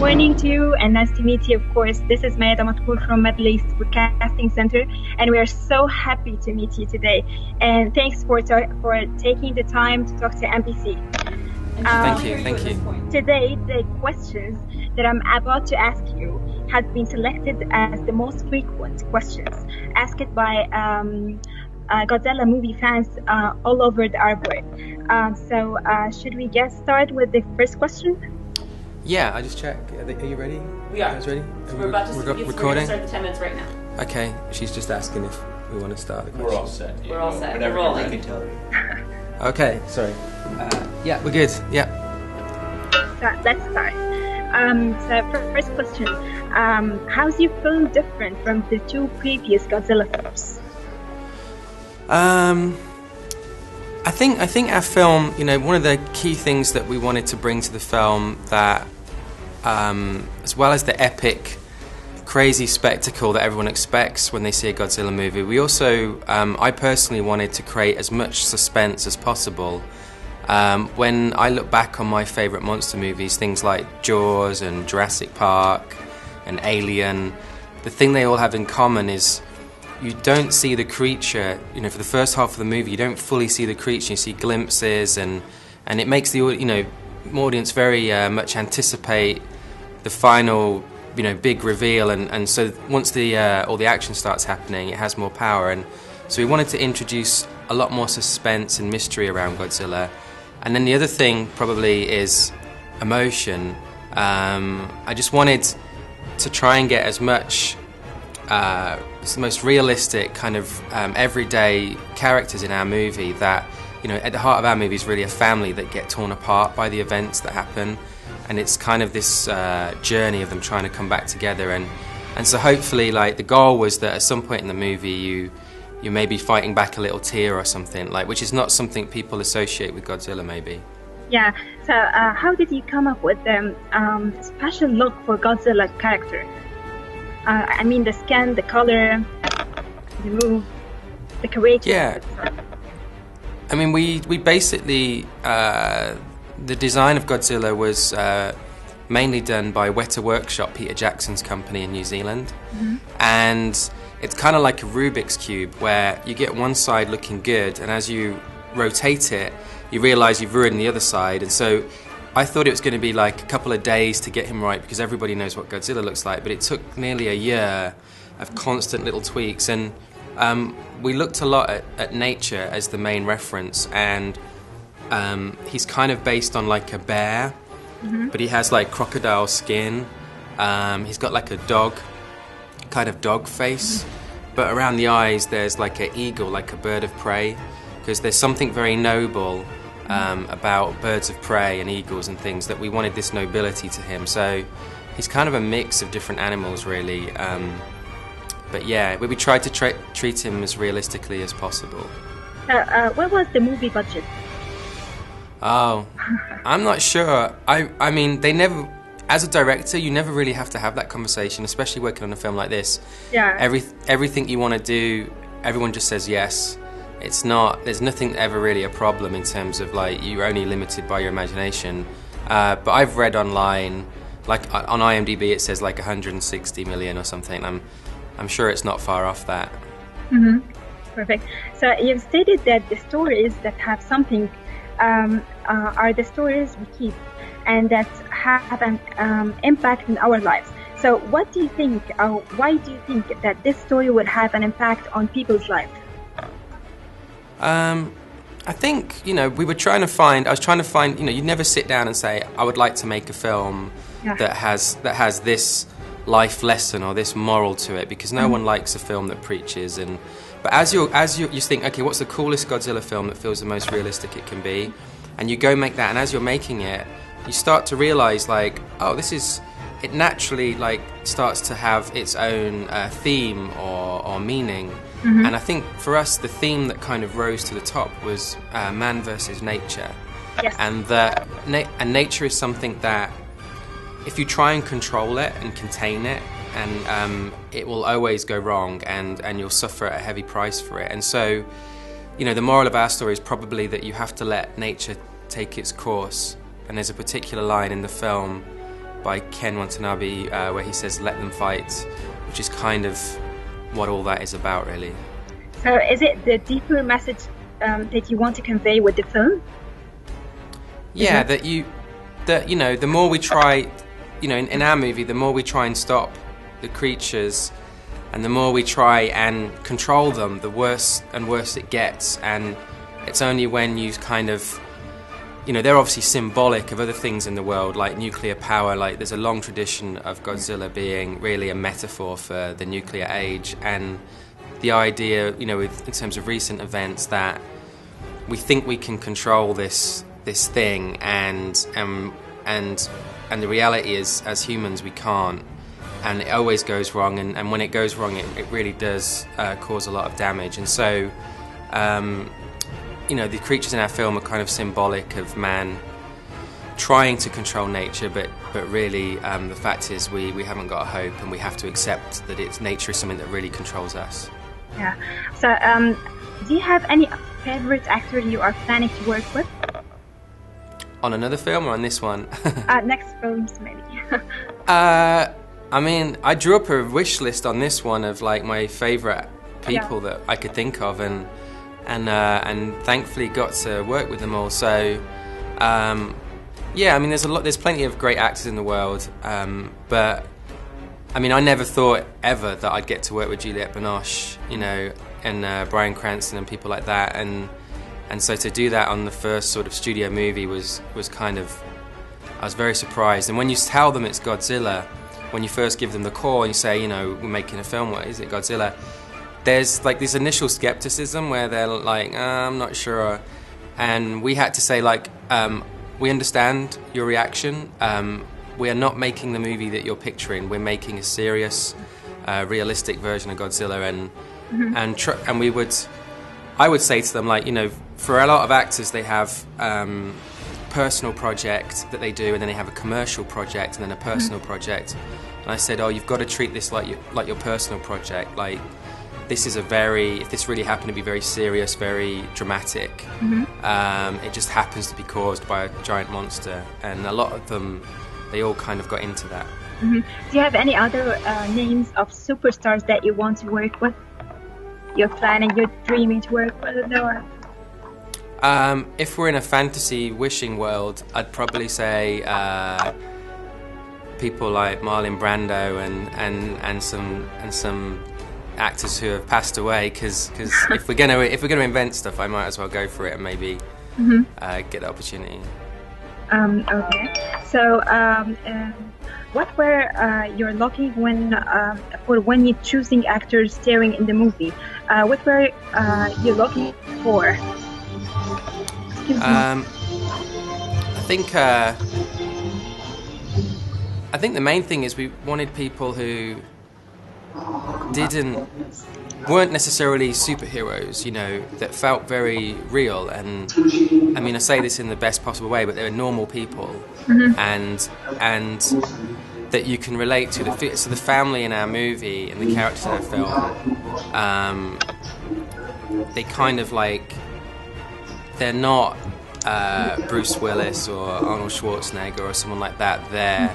morning to you and nice to meet you, of course. This is Maya Damatkour from Middle East Broadcasting Center, and we are so happy to meet you today. And thanks for taking the time to talk to MBC. Thank you. Today, the questions that I'm about to ask you has been selected as the most frequent questions asked by Godzilla movie fans all over the Arab world. So should we get started with the first question? Yeah, I just checked. Are you ready? We are. You guys ready? We're about to recording? We're going to start the 10 minutes right now. Okay, she's just asking if we want to start the question. We're all set. We're all set. Whenever We're rolling. I can tell you. Okay, sorry. Yeah, we're good. Yeah. So let's start. So first question, how's your film different from the two previous Godzilla films? I think our film, one of the key things that we wanted to bring to the film that, as well as the epic, crazy spectacle that everyone expects when they see a Godzilla movie, we also, I personally wanted to create as much suspense as possible. When I look back on my favourite monster movies, things like Jaws and Jurassic Park and Alien, the thing they all have in common is you don't see the creature, for the first half of the movie, you don't fully see the creature, you see glimpses, and it makes the audience very much anticipate the final, big reveal, and so once all the action starts happening, it has more power, and so we wanted to introduce a lot more suspense and mystery around Godzilla. And then the other thing probably is emotion. I just wanted to try and get as much it's the most realistic kind of everyday characters in our movie that, at the heart of our movie is really a family that get torn apart by the events that happen, and it's kind of this journey of them trying to come back together, and so hopefully, the goal was that at some point in the movie you may be fighting back a little tear or something, which is not something people associate with Godzilla maybe. Yeah, so how did you come up with the special look for Godzilla character? I mean the skin, the color, the move, the creative. Yeah. I mean, we basically, the design of Godzilla was mainly done by Weta Workshop, Peter Jackson's company in New Zealand. Mm-hmm. And it's kind of like a Rubik's Cube where you get one side looking good, and as you rotate it, you realise you've ruined the other side. And so I thought it was going to be like a couple of days to get him right because everybody knows what Godzilla looks like, but it took nearly a year of constant little tweaks, and we looked a lot at nature as the main reference, and he's kind of based on like a bear, mm-hmm. but he has crocodile skin, he's got like a dog face, mm-hmm. but around the eyes there's like an eagle, like a bird of prey, because there's something very noble about birds of prey and eagles and things, that we wanted this nobility to him. So he's kind of a mix of different animals really, but yeah, we tried to treat him as realistically as possible. What was the movie budget? Oh, I'm not sure. I mean, they never, as a director, you never really have to have that conversation, especially working on a film like this. Yeah. Everything you want to do, everyone just says yes. It's not, there's nothing ever really a problem in terms of you're only limited by your imagination. But I've read online, on IMDb it says 160 million or something. I'm sure it's not far off that. Mm-hmm. Perfect. So you've stated that the stories that have something are the stories we keep and that have an impact in our lives. So what do you think, why do you think that this story would have an impact on people's lives? I think, I was trying to find, you never sit down and say, I would like to make a film that has this life lesson or this moral to it, because no one likes a film that preaches. But as you think, okay, what's the coolest Godzilla film that feels the most realistic it can be? And you go make that, and as you're making it, you start to realize it naturally starts to have its own theme or meaning. Mm-hmm. And I think for us, the theme that kind of rose to the top was man versus nature. Yes. And nature is something that, if you try and control it and contain it, and it will always go wrong, and you'll suffer a heavy price for it. And so, the moral of our story is probably that you have to let nature take its course. And there's a particular line in the film by Ken Watanabe, where he says, "Let them fight," which is kind of what all that is about, really. So, is it the deeper message that you want to convey with the film? Yeah, that you know, the more we try, you know, in our movie, the more we try and stop the creatures, and the more we try and control them, the worse and worse it gets. And it's only when you kind of, you know, they're obviously symbolic of other things in the world, like nuclear power. Like, there's a long tradition of Godzilla being really a metaphor for the nuclear age, and the idea, you know, in terms of recent events, that we think we can control this thing, and the reality is, as humans, we can't, and it always goes wrong, and when it goes wrong, it really does cause a lot of damage. And so, you know, the creatures in our film are kind of symbolic of man trying to control nature, but really the fact is we haven't got a hope, and we have to accept that nature is something that really controls us. Yeah. So, do you have any favorite actor you are planning to work with? On another film or on this one? Next films, maybe. I mean, I drew up a wish list on this one of like my favorite people that I could think of, and thankfully got to work with them all. So, yeah, I mean, there's plenty of great actors in the world, but I mean, I never thought ever that I'd get to work with Juliette Binoche, you know, and Bryan Cranston and people like that, and so to do that on the first sort of studio movie was kind of, I was very surprised. And when you tell them it's Godzilla, when you first give them the call and you say, you know, we're making a film, what is it, Godzilla? There's like this initial skepticism where they're like, I'm not sure. And we had to say, like, we understand your reaction. We are not making the movie that you're picturing. We're making a serious, realistic version of Godzilla. And we would, I would say to them, like, you know, for a lot of actors, they have personal project that they do, and then they have a commercial project, and then a personal project. And I said, oh, you've got to treat this like your personal project. Like, this is if this really happened to be very serious, very dramatic, it just happens to be caused by a giant monster. And a lot of them, they all kind of got into that. Do you have any other names of superstars that you want to work with? You're planning, you're dreaming to work with? No. If we're in a fantasy wishing world, I'd probably say people like Marlon Brando and some actors who have passed away. Because if we're gonna invent stuff, I might as well go for it and maybe get the opportunity. Okay. So, what were you looking when you're choosing actors starring in the movie? What were you looking for? I think the main thing is we wanted people who weren't necessarily superheroes, you know, that felt very real. And I mean, I say this in the best possible way, but they were normal people, and that you can relate to. So the family in our movie and the characters in our film, they kind of like, they're not Bruce Willis or Arnold Schwarzenegger or someone like that. They're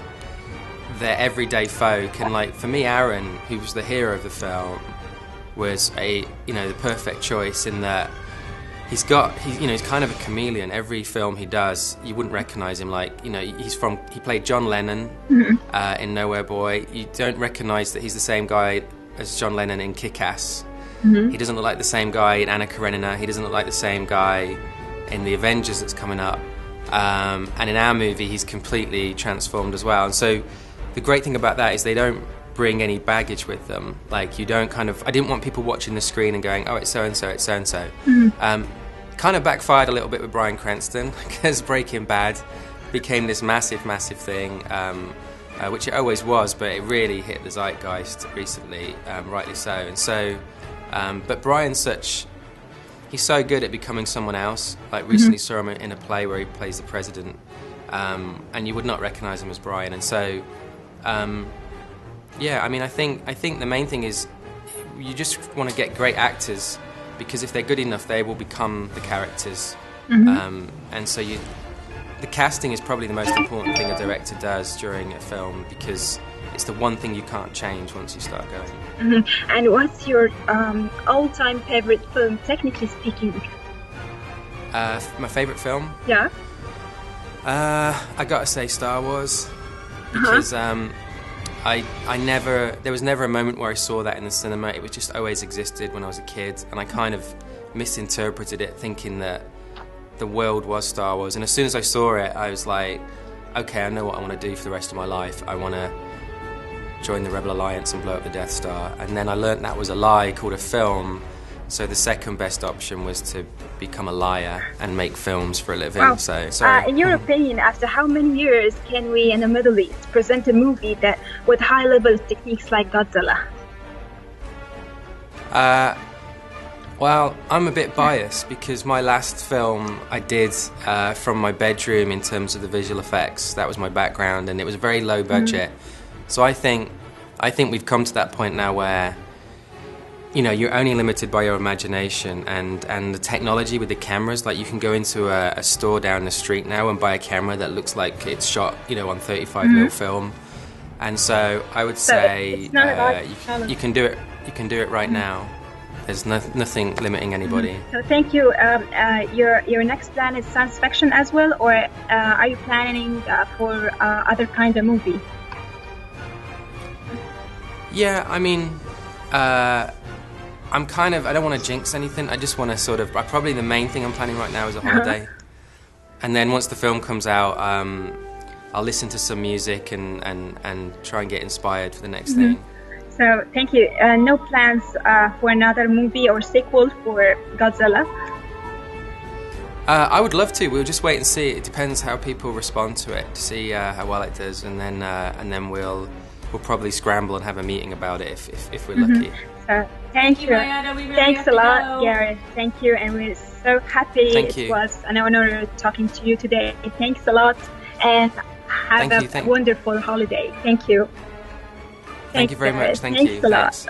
everyday folk. And like, for me, Aaron, who was the hero of the film, was the perfect choice in that he's kind of a chameleon. Every film he does, you wouldn't recognize him. Like, you know, he played John Lennon in Nowhere Boy. You don't recognize that he's the same guy as John Lennon in Kick-Ass. He doesn't look like the same guy in Anna Karenina. He doesn't look like the same guy in The Avengers that's coming up. And in our movie, he's completely transformed as well. And so the great thing about that is they don't bring any baggage with them. Like, you don't I didn't want people watching the screen and going, oh, it's so-and-so, it's so-and-so. Kind of backfired a little bit with Bryan Cranston, because Breaking Bad became this massive, massive thing, which it always was, but it really hit the zeitgeist recently, rightly so. And so, but Bryan's he's so good at becoming someone else. Like, recently saw him in a play where he plays the president, and you would not recognize him as Bryan. And so, yeah, I mean, I think the main thing is you just want to get great actors, because if they're good enough, they will become the characters. And so the casting is probably the most important thing a director does during a film, because it's the one thing you can't change once you start going. And what's your all-time favorite film, technically speaking? My favorite film? Yeah. I gotta say Star Wars, because there was never a moment where I saw that in the cinema. It was just always existed when I was a kid, and I kind of misinterpreted it, thinking that the world was Star Wars. And as soon as I saw it, I was like, okay, I know what I want to do for the rest of my life. I want to join the Rebel Alliance and blow up the Death Star. And then I learned that was a lie called a film. So the second best option was to become a liar and make films for a living. Wow. So, in your opinion, after how many years can we in the Middle East present a movie that with high-level techniques like Godzilla? Well, I'm a bit biased because my last film I did from my bedroom in terms of the visual effects. That was my background, and it was a very low budget. So I think we've come to that point now where, you know, you're only limited by your imagination and the technology with the cameras. Like, you can go into a store down the street now and buy a camera that looks like it's shot, you know, on 35mm film. And so I would say you can do it. You can do it right now. There's nothing limiting anybody. So thank you. Your next plan is science fiction as well, or are you planning for other kind of movie? Yeah, I mean, I don't want to jinx anything. I just want to probably the main thing I'm planning right now is a holiday. And then once the film comes out, I'll listen to some music and try and get inspired for the next thing. So thank you. No plans for another movie or sequel for Godzilla? I would love to. We'll just wait and see. It depends how people respond to it, to see how well it does, and then we'll probably scramble and have a meeting about it if we're lucky. So thank you. Thanks a lot, Gareth. Thank you, and we're so happy. It was an honor talking to you today. Thanks a lot, and have a wonderful holiday. Thank you. Thank you very much. Thank you. Thanks a lot.